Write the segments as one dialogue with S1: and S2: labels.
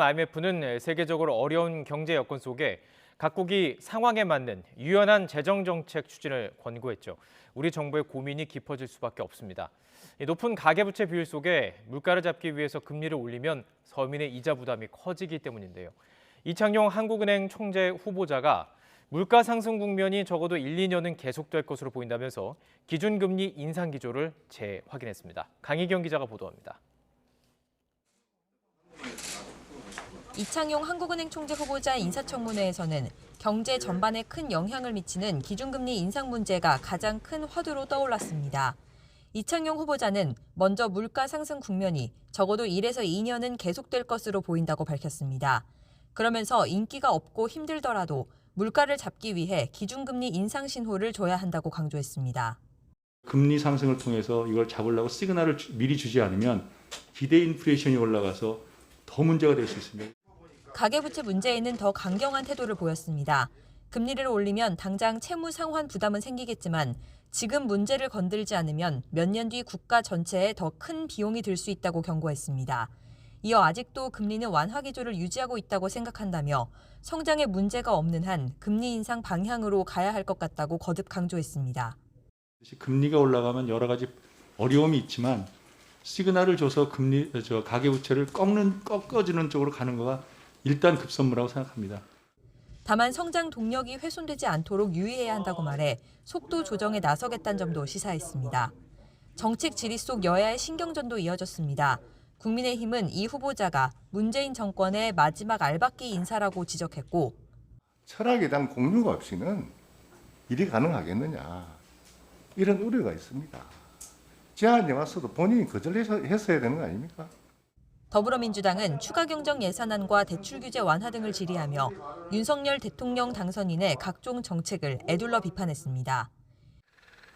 S1: IMF는 세계적으로 어려운 경제 여건 속에 각국이 상황에 맞는 유연한 재정 정책 추진을 권고했죠. 우리 정부의 고민이 깊어질 수밖에 없습니다. 높은 가계부채 비율 속에 물가를 잡기 위해서 금리를 올리면 서민의 이자 부담이 커지기 때문인데요. 이창용 한국은행 총재 후보자가 물가 상승 국면이 적어도 1, 2년은 계속될 것으로 보인다면서 기준금리 인상 기조를 재확인했습니다. 강희경 기자가 보도합니다.
S2: 이창용 한국은행 총재 후보자 인사청문회에서는 경제 전반에 큰 영향을 미치는 기준금리 인상 문제가 가장 큰 화두로 떠올랐습니다. 이창용 후보자는 먼저 물가 상승 국면이 적어도 1에서 2년은 계속될 것으로 보인다고 밝혔습니다. 그러면서 인기가 없고 힘들더라도 물가를 잡기 위해 기준금리 인상 신호를 줘야 한다고 강조했습니다.
S3: 금리 상승을 통해서 이걸 잡으려고 시그널을 미리 주지 않으면 기대 인플레이션이 올라가서 더 문제가 될 수 있습니다.
S2: 가계부채 문제에는 더 강경한 태도를 보였습니다. 금리를 올리면 당장 채무 상환 부담은 생기겠지만 지금 문제를 건들지 않으면 몇 년 뒤 국가 전체에 더 큰 비용이 들 수 있다고 경고했습니다. 이어 아직도 금리는 완화 기조를 유지하고 있다고 생각한다며 성장에 문제가 없는 한 금리 인상 방향으로 가야 할 것 같다고 거듭 강조했습니다.
S3: 금리가 올라가면 여러 가지 어려움이 있지만 시그널을 줘서 가계부채를 꺾어주는 쪽으로 가는 거가 일단 급선무라고 생각합니다.
S2: 다만 성장 동력이 훼손되지 않도록 유의해야 한다고 말해 속도 조정에 나서겠다는 점도 시사했습니다. 정책 질의 속 여야의 신경전도 이어졌습니다. 국민의힘은 이 후보자가 문재인 정권의 마지막 알박기 인사라고 지적했고
S4: 철학에 대한 공유가 없이는 일이 가능하겠느냐 이런 우려가 있습니다. 제안이 왔어도 본인이 거절했어야 되는 거 아닙니까?
S2: 더불어민주당은 추가 경정 예산안과 대출 규제 완화 등을 질의하며 윤석열 대통령 당선인의 각종 정책을 애둘러 비판했습니다.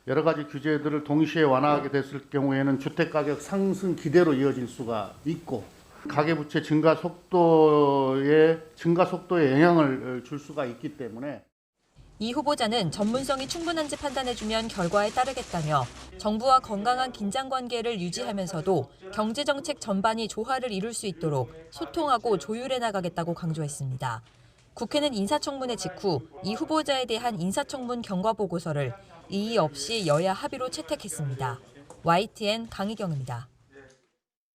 S5: 여러 가지 규제들을 동시에 완화하게 됐을 경우에는 주택가격 상승 기대로 이어질 수가 있고 가계부채 증가 속도에 영향을 줄 수가 있기 때문에
S2: 이 후보자는 전문성이 충분한지 판단해주면 결과에 따르겠다며 정부와 건강한 긴장관계를 유지하면서도 경제정책 전반이 조화를 이룰 수 있도록 소통하고 조율해 나가겠다고 강조했습니다. 국회는 인사청문회 직후 이 후보자에 대한 인사청문 경과보고서를 이의 없이 여야 합의로 채택했습니다. YTN 강희경입니다.